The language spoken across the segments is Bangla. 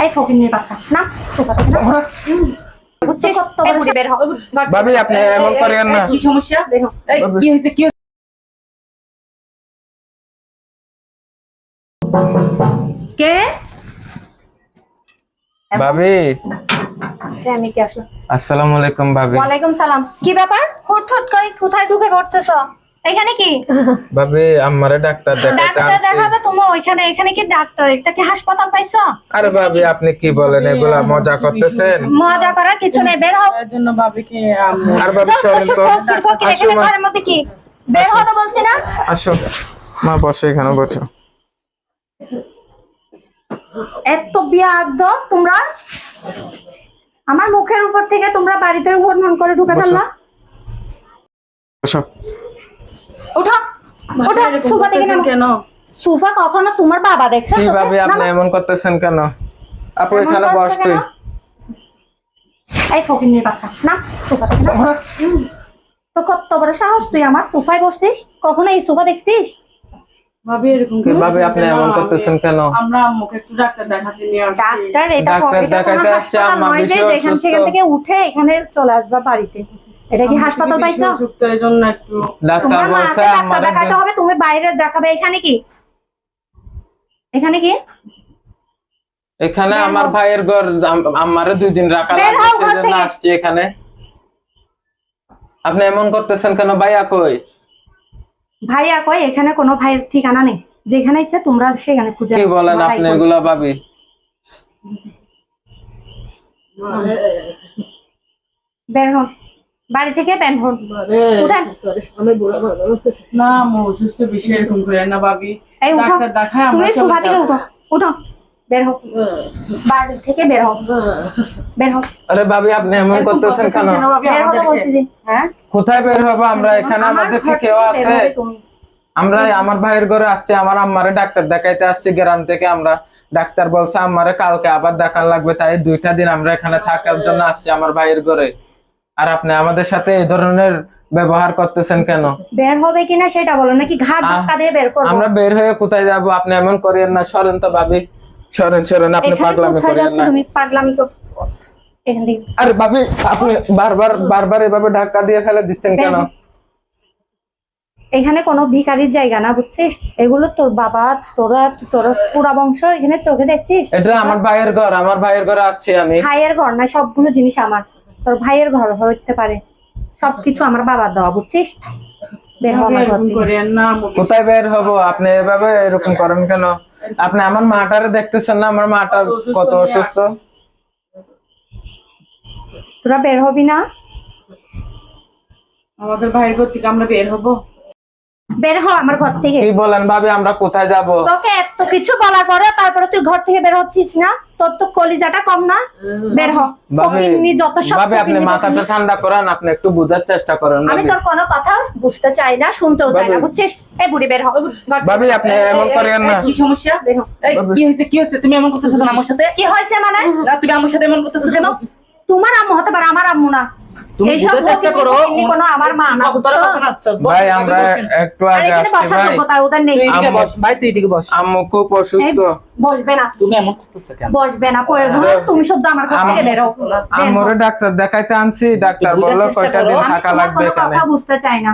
এই ফকিন্নির বাচ্চা না সোফা থেকে না বুঝছি কত বড় বের হ ভাবি আপনি এমন করেন না। কি সমস্যা বের হ এই কি হইছে কি কে ভাবি আমি কি আসলো? আসসালামু আলাইকুম ভাবি। ওয়ালাইকুম সালাম। কি ব্যাপার হুট হুট করে কোথায় ঢুকে পড়তেছো? এখানে কি ভাবি আমারে ডাক্তার দেখাইতে ডাক্তার আনছি। দেখাবে তুমি? ওইখানে এখানে কি ডাক্তার? এটা কি হাসপাতাল পাইছো? আরে ভাবি আপনি কি বলেন, এগুলা মজা করতেছেন? মজা করার কিছু নেই, বের হও। এর জন্য ভাবিকে আম্মু আর ভাবি সরেন তো, ফকির ফকির আসো এখানে মা, ঘরের মধ্যে কি? বের হও তো বলছি না। আসো মা, বসো এখানে বসো। এত বিয়ার্দ তোমরা, আমার মুখের উপর থেকে তোমরা বাড়িতে হরমন করে ঢুকে ফেললা। বসো। ওঠো ওঠো, সোফা থেকে নামো। কেন সোফা কখনো তোমার বাবা দেখছো? কি চোখে? ভাবি আপনি নামো। এমন করতেছেন কেন? আপু এমন এখানে করছো বস কেন? তুই। এই ফকিন্নির বাচ্চা না সোফা থেকে নামো। তো কত বড় সাহস, তুই আমার সোফায় বসছিস? কখনো এই সোফা দেখছিস? ভাবি এরকম কি ভাবি আপনি এমন করতেছেন কেন? আমরা আম্মুকে একটু ডাক্তার দেখাতে নিয়ে আসছি। ডাক্তার এটা ডাক্তার এটা কোনো দেখাইতে আসছে, হাসপাতাল আম্মা নয় যে বেশি যেখান অসুস্থ। সেখান থেকে উঠে এখানে চলে আসবা বাড়িতে। এটা কি আম্মু হাসপাতাল থেকে বেশি পাইছো? অসুস্থ, এই জন্য একটু ডাক্তার তোমার মাকে বলছে ডাক্তার আমারে দেখাতে হবে, তুমি বাইরে দেখাবে। এখানে কি? এখানে কি? এখানে বের আমার হও। ভাইয়ের ঘর, আমারে 2 দিন রাখা বের লাগবে, হও ঘর সেজন্য থেকে। আসছি এখানে। আপনি এমন করতেছেন কেন? ভাইয়া কই? ভাইয়া কই? এখানে কোনো ভাইয়ের ঠিকানা নেই। যেখানে ইচ্ছা তোমরা সেখানে খুঁজে কি নাও। বলেন তোমার আপনি ভাই কই? এগুলা ভাবি? বের হন বাড়ি থেকে, বের হন। উঠেন। না আম্মু অসুস্থ বেশি এরকম করে না ভাবি। এই উঠো, ডাক্তার দেখায় আমরা তুমি চলে সোফা থেকে যাবো। উঠো, উঠো, বের হও বাড়ি থেকে, বের হও, বের হও, আরে ভাবি আপনি এমন এরকম করতেছেন কেন? ভাবি বের হতে আমাদেরকে? বলছি যে। হ্যাঁ কোথায় বের হবো আমরা? এখানে আমার আমাদের ঘর কি কেউ থেকে বের আছে? হবে তুমি। আমরা আমার ভাইয়ের ঘরে আসছি, আমার আম্মারে ডাক্তার দেখাইতে আসছি গ্রাম থেকে। আমরা ডাক্তার বলছে আমারে কালকে আবার দেখান লাগবে, তাই 2টা দিন আমরা এখানে থাকার জন্য আসছি আমার ভাইয়ের ঘরে। আর আপনি আমাদের সাথে এই ধরনের ব্যবহার করতেছেন কেন? বের হবে কিনা সেটা বলো, নাকি ঘাট ধাক্কা দিয়ে বের করবো? আমরা বের হয়ে কোথায় যাব? আপনি এমন করেন না, সরেন তো ভাবি, সরেন সরেন, আপনি এখানে পাগলামি কোথায় করেন যাচ্ছ না। তুমি? পাগলামি করছো এখান থেকে। আরে ভাবি আপনি বারবার বারবার এভাবে ধাক্কা দিয়ে ফেলে দিচ্ছেন কেন? এখানে কোনো ভিখারির জায়গা না, বুঝছিস? এগুলো তোর বাবা, তোরা তোরা পুরা বংশ এখানে চোখে দেখছিস? এটা আমার ভাইয়ের ঘর, আমার ভাইয়ের ঘরে আসছি আমি। ভাইয়ের ঘর না, সবগুলো জিনিস আমার। তোর ভাইয়ের ঘর হইতে পারে, সবকিছু আমার বাবার দেওয়া, বুঝছিস? বের হও ভাবি আমার ঘর এরকম থেকে। করেন না আম্মু। কোথায় বের হব? আপনি এভাবে এরকম করেন কেন? আপনি আমার মাটারে দেখতেছেন না, আমার মাটার কত অসুস্থ। তোরা বের হবি না? আমাদের ভাইয়ের ঘর থেকে আমরা বের হবো। বের হ আমার ঘর থেকে। কি বলেন ভাবি, আমরা কোথায় যাব? তোকে এত কিছু বলার পরে তারপরে তুই ঘর থেকে বের হচ্ছিস না? তোর তো কলিজাটা কম না? বের হ। ভাবি ফকিন্নি যত সব ভাবি আপনি ফকিন্নি মাথাটা ফকিন্নি। ঠান্ডা করেন, আপনি একটু বোঝার চেষ্টা করেন আমি ভাবি। তোর কোনো কথা বুঝতে চাই না, শুনতেও চাই না, ভাবি। বুঝছিস? এই বুড়ি বের হ ঘর থেকে। ভাবি আপনি এমন করেন না। কি সমস্যা? বের হ। এই কি হইছে কি হইছে? তুমি এমন করতেছো কেন আমার সাথে? কি হয়েছে মানে? না তুমি আমার সাথে এমন করতেছো কেন? তোমার আম্মু হতে পারে, আমার আম্মু না। তুমি এইসব বুঝার চেষ্টা করো। ফকিন্নি কোনো আমার মা না, তোরা বুঝছো? কখন আসছো? ভাই আমরা একটু আর আগে এখানে আসছি বসার ভাই। যোগ্যতা ওদের নেই। তুই এদিকে আম্মু। বস ভাই, তুই এদিকে বস। আম্মু খুব এই, অসুস্থ। বসবে না, তুমি এমন করতেছো কেন? বসবে না, প্রয়োজন হলে তুমি শুদ্ধ আমার ঘর থেকে বের হও। বের হও। আম্মুরে ডাক্তার দেখাইতে আনছি, ডাক্তার বুঝার বললো চেষ্টা কয়টা করো। দিন আমি থাকা তোমার লাগবে কোনো এখানে। কথা বুঝতে চাই না।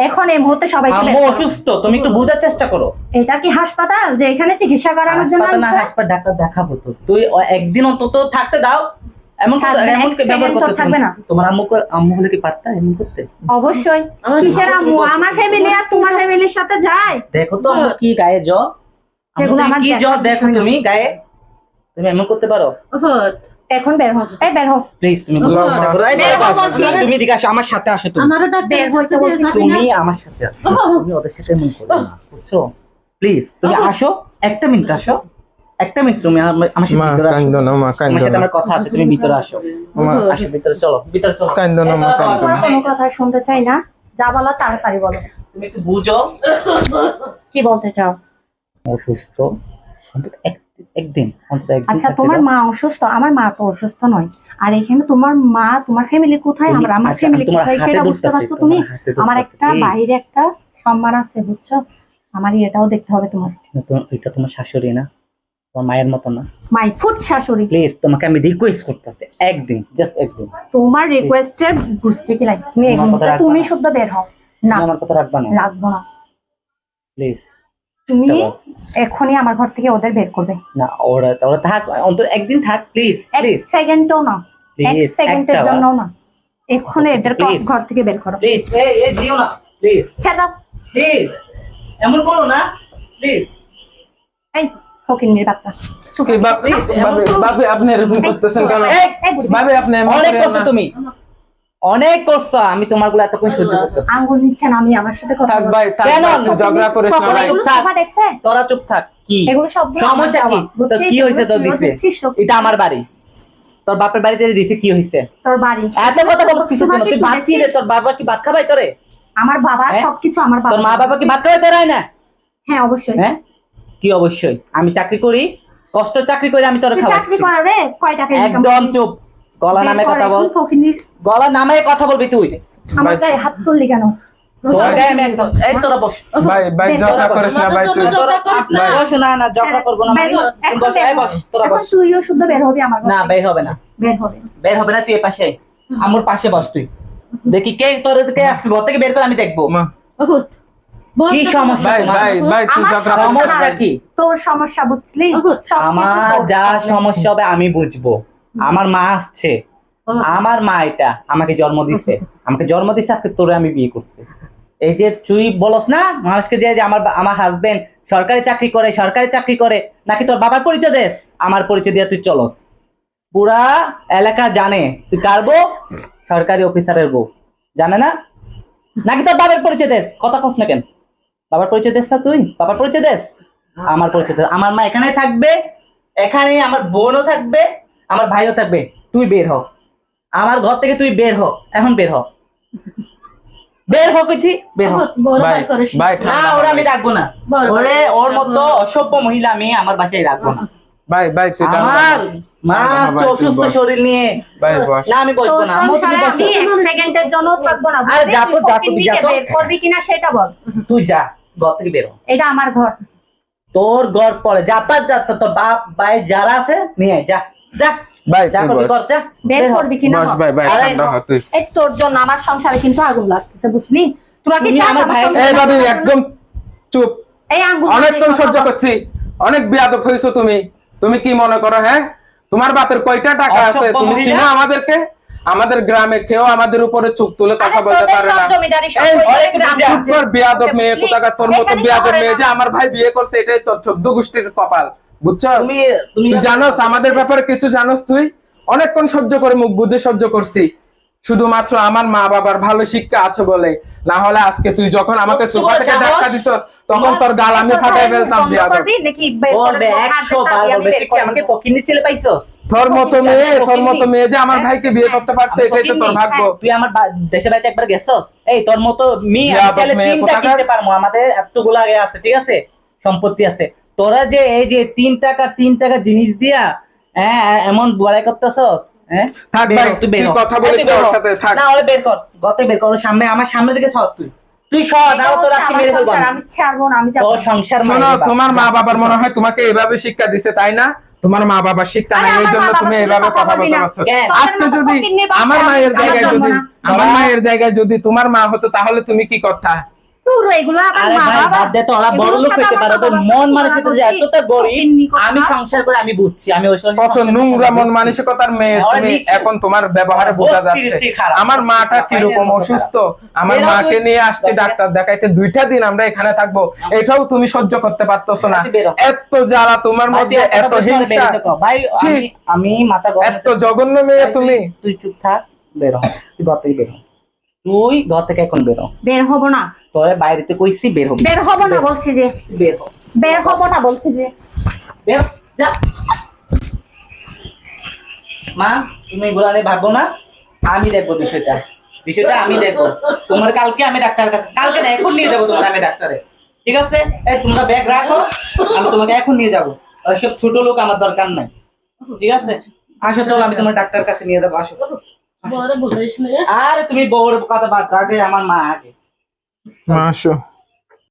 এখন এই মুহূর্তে সবাইকে বের আম্মু করো। অসুস্থ, তুমি একটু বুঝার চেষ্টা করো। এটা কি হাসপাতাল যে এখানে চিকিৎসা করানোর জন্য হাসপাতাল না, আনছে? হাসপাতাল ডাক্তার দেখাবো তো। তুই একদিন অন্তত থাকতে দাও। এমন থাকবে, এমন এক second ব্যবহার তো করতেছ থাকবে না। তোমার আম্মু হলে কি পারতা এমন করতে? অবশ্যই। কিসের আম্মু? আমার ফ্যামিলি আর তোমার ফ্যামিলির সাথে যায়? দেখো তো আম্মু কি গায়ে জ্বর। সেগুলো আমার কি দেখার জ্বর দেখো বিষয় না। তুমি গায়ে। তুমি এমন করতে পারো? এখন বের হও, এই বের হও। প্লিজ তুমি আল্লাহ বুঝার চেষ্টা করো। এই বের দেখো, হও বলছি। তুমি এদিকে আসো, আমার সাথে আসো তুমি। আমারও ডাক্তার বের হইতে বলছি। তুমি আমার সাথে আসো। তুমি ওদের সাথে এমন করো না, বুঝছো? প্লিজ তুমি আসো, একটা মিনিট আসো। একটা মিনিট তুমি আমার সাথে মা ভিতরে আসো। কান্দো না, মা আমার কান্দো সাথে না, আমার কথা আছে, তুমি ভিতরে আসো। মা আসো ভিতরে চলো, ভিতরে চলো। কান্দো না, মা কান্দো না। কোনো কথা শুনতে চাই না, যা বলো তাড়াতাড়ি বলো। তুমি একটু বুঝো। কি বলতে চাও? অসুস্থ অন্তত একদিন অন্তত একদিন আচ্ছা, থাকতে তোমার দাও। মা অসুস্থ, আমার মা তো অসুস্থ নয়। আর এখানে তোমার মা, তোমার ফ্যামিলি কোথায়? তুমি- আমার আচ্ছা, ফ্যামিলি তোমার কোথায় হাতে সেটা বুঝতে ধরতাছি, পারছো তোমার তুমি? হাতে ধরতাছি, আমার একটা please। বাইরে একটা সম্মান আছে, বুঝছো? আমার এটাও দেখতে হবে তোমার। এটা তোমার শাশুড়ি না? তোমার মায়ের মতো না। মাই ফুট শাশুড়ি। প্লিজ তোমাকে আমি রিকোয়েস্ট করতেছি, একদিন, জাস্ট একদিন। তোমার রিকোয়েস্টের বুঝতে কি লাগে? তুমি শুদ্ধ বের হও। না আমার কথা রাখবা না? রাখবো না। প্লিজ তুমি এখনই আমার ঘর থেকে ওদের বের করবে। না, ওরা থাক, অন্তত একদিন থাক প্লিজ। এক প্লিজ সেকেন্ডও না, এক প্লিজ, সেকেন্ডের একটা জন্য না। এক্ষুনি এদের Please. ঘর থেকে বের করো। প্লিজ, এই দিও না প্লিজ, ছেড়ে দাও। প্লিজ এমন করো না প্লিজ। এই ফকিন্নির বাচ্চা। কি ভাবি আপনি এরকম করতেছেন কেন? এই বুড়ি, ভাবি আপনি এমন অনেক করেন করছো না। তুমি, অনেক করছো। আমি তোমার গুলো এতক্ষণ সহ্য করতেছি। আঙ্গুল নিচ্ছেন, আমি আমার সাথে কথা থাক বলবো। ভাই, থাক কেন? ভাই, তুই ঝগড়া করিস না ভাই। এগুলো সোফা দেখছে? তোরা চুপ থাক। কি এগুলো সব সমস্যা কি? তো কি হয়েছে তোর দিছে? এটা আমার বাড়ি, তোর বাপের বাড়িতে দিছে, কি হয়েছে? তোর বাড়ি এত কথা বলছিস কিছু কেন? তুই ভাত কি রে? তোর বাবা কি ভাত খাবাই তোরে? আমার বাবা হ্যাঁ? সবকিছু আমার বাবা। তোর মা বাবা কি ভাত খাবাই তোর হয় না? হ্যাঁ অবশ্যই। হ্যাঁ কি অবশ্যই? আমি চাকরি করি, কষ্ট চাকরি করে আমি তোরে তুই চাকরি খাওয়াচ্ছি। কর রে, কয় টাকা ইনকাম একদম চুপ, গলা নামে কথা বল। গলা নামে কথা বলবি তুই। আমার গায়ে হাত তুললি কেন? তোর গায়ে আমি একদম, এই তোরা বস। ভাই ঝগড়া করিস না ভাই, তুই বস না, না ঝগড়া করবো না। তুই বস, এই বস, তোরা এখন বস। তুইও শুদ্ধ বের হবি আমার ঘর না, থেকে। বের হবে না, বের হবে। বের হবে না। তুই এই পাশে, আমার পাশে বস। তুই দেখি কে তোর কে আসবি, ঘর থেকে বের করে আমি দেখবো। মা, কি সমস্যা ভাই তোমার? ভাই ভাই তুই আমার ঝগড়া করিস না সমস্যা ভাই। কি? তোর সমস্যা বুঝলি? সবকিছু আমার তোর যা problem। সমস্যা হবে আমি বুঝবো। আমার মা আসছে, আমার মা এটা আমাকে জন্ম দিছে, আজকে তোরে আমি বিয়ে করছি। এই যে তুই বলস না মানুষকে যে যে আমার হাজবেন্ড সরকারি চাকরি করে, নাকি তোর বাবার পরিচয় দেস? আমার পরিচয় দিয়ে তুই চলস। পুরা এলাকা জানে তুই কার বউ, সরকারি অফিসারের বউ। জানে না? নাকি তোর বাবার পরিচয় দেস? কথা কস না কেন? বাবার পরিচয় দেস না তুই? বাবার পরিচয় দেস? আমার পরিচয় দেস। আমার মা এখানে থাকবে, এখানে আমার বোনও থাকবে, আমার ভাইও থাকবে। তুই বের হ আমার ঘর থেকে, তুই বের হ, এখন বের হ, বের হ কইছি, বের হ। ভাই ভাই না, ঠান্ডা ওরা হ আমি ভাই। রাখবো না। ওরে ওর মতো অসভ্য মহিলা আমি আমার বাসায় রাখবো না। ভাই ভাই তুই ঠান্ডা আমার হ। মা ঠান্ডা হ ভাই, তুই অসুস্থ বস। শরীর নিয়ে। ভাই বস। না আমি বসবো তোর না। আম্মু, তুমি সংসারে বসো। আমি এক সেকেন্ডের জন্য থাকবো না। আরে বুঝলি? যা তো, তুই যা তুমি, যা ফকিন্নিকে তো। বের করবি কিনা সেটা বল। তুই যা, ঘর থেকে বেরো। এটা আমার ঘর। তোর ঘর পরে যাতা তোর বাপ ভাই যারা আছে নিয়ে আয়, যা যা ভাই যা তুই করবি বস। কর, যা বের বের হ। করবি কিনা বস বল। ভাই ভাই আরে ঠান্ডা হ তুই। এই তোর জন্য আমার সংসারে কিন্তু আগুন লাগতেছে, বুঝলি? তোরা কি তুমি চাস আমার আমার ভাইয়ের- সংসারে এই ভাবি আগুন লাগুক? একদম চুপ। এই আঙ্গুল অনেকক্ষণ দিয়ে সহ্য কথা বল। করছি, অনেক বেয়াদব হয়েছো তুমি। তুমি কি মনে করো? হ্যাঁ, তোমার বাপের কয়টা টাকা আছে? অসভ্য তুমি মহিলা। চিনো আমাদেরকে? আমাদের গ্রামে কেউ আমাদের উপরে চুপ তুলে কথা আরে বলতে তোদের পারে সব না। জমিদারি সব এই ওই অনেক গ্রাম যা, চুপ কর বেয়াদব মেয়ে বুঝলি? কোথাকার। তোর মতো এখানে বেয়াদব শহরে মেয়ে যে না। আমার ভাই বিয়ে করছে, এটাই তোর 14 গোষ্ঠীর কপাল, বুঝছস? তুমি তুই জানোস আমাদের ব্যাপারে কিছু জানোস? তুই অনেকক্ষণ সহ্য করে, মুখ বুঝে সহ্য করছি, শুধুমাত্র আমার মা বাবার ভালো শিক্ষা আছে বলে। না হলে আজকে তুই যখন আমাকে তোর সোফা থেকে সাহস? ধাক্কা দিছস, তখন তোর গাল আমি ফাটাই ফেলতাম বন্ধ বেয়াদব। করবি নাকি বের করে বলবে তোর 100 হাতে বার তালি আমি বলবে, বের তুই করে আমাকে দেবো। পকিনি ছেলে পাইছস? তোর মতো মেয়ে যে আমার ভাইকে বিয়ে করতে পারছে, এটাই তো তোর ভাগ্য। তুই আমার দেশের বাড়িতে একবার গেছস? এই তোর মতো মেয়ে বিয়া আমি চাইলে মেয়ে 3টা কোথাকার? কিনতে পারবো। আমাদের এতগুলো আগে আছে, ঠিক আছে, সম্পত্তি আছে। তোরা যে এই যে 3 টাকা জিনিস দিয়া এমন বড়াই করতেছস। থাক ভাই, তুই কথা বলিস না ওর সাথে, থাক। না, ওরে বের কর, গতে বের কর। ওর সামনে, আমার সামনে দিকে সর তুই। তুই সর, না তোর আজকে মেরে ফেলবো আমি। আমি ছাড়বো না, আমি যাবো তোর না। সংসার শোনো, মাইরে বাপ। তোমার মা বাবার মনে হয় তোমাকে এইভাবে শিক্ষা দিছে, তাই না? তোমার মা বাবার শিক্ষা আরে নাই, এই আমার জন্য মা তুমি বাবার এইভাবে সাথে কথা কথা বলবি বলতে না। পারছো। কেন? আজকে তোদের মতো যদি ফকিন্নির বাচ্চা আমার মায়ের আমি জায়গায় জন্ম যদি না। আমার মায়ের জায়গায় যদি তোমার মা হতো, তাহলে তুমি কি করতা? তোর এগুলো আবার আরে মা ভাই বাবা। বাদ দে তো, ওরা এগুলোর বড় লোক সাথে হইতে আমার পারে, ওদের বাবার মন সাথে মানসিকতা তুলনা যে করছিস? এতটা গরিব। ফকিন্নি কথা। আমি সংসার করে আমি বুঝছি, আমি ওই সময় কত নোংরা মন মানসিকতার মেয়ে তুমি, এখন তোমার ব্যবহারে বোঝা যাচ্ছে। আমার মাটা কিরকম অসুস্থ, আমার মাকে নিয়ে আসছি ডাক্তার দেখাইতে, 2টা দিন আমরা এখানে থাকবো, এটাও তুমি সহ্য করতে পারতেছো না। এত জ্বালা তোমার মধ্যে, এত হিংসা। ভাই ছি। আমি মাথা গরম। এত জঘন্য মেয়ে তুমি। তুই চুপ থাক, বের হ, তুই ঘর থেকে বের হ, তুই ঘর থেকে এখন বের হ। বের হবো না, তোরে বাইরেতে কইছি বের হ, বের হবো না বলছি যে, বের হ, বের হবো না বলছি যে। বের হ, যা। মা, তুমি এগুলো নিয়ে ভাববো না, আমি দেখবো বিষয়টা আমি দেখবো। তোমার কালকে আমি ডাক্তারের কাছে, কালকে না এখন নিয়ে যাবো তোমার আমি ডাক্তারে, ঠিক আছে? এই তোমরা ব্যাগ রাখো, আমি তোমাকে এখন নিয়ে যাবো। ওইসব ছোট লোক আমার দরকার নাই, ঠিক আছে? আসো, চলো আমি তোমার ডাক্তার কাছে নিয়ে যাবো, আসো। আরে তুমি বউর কথা বাদ, আগে আমার মা আগে। আসো।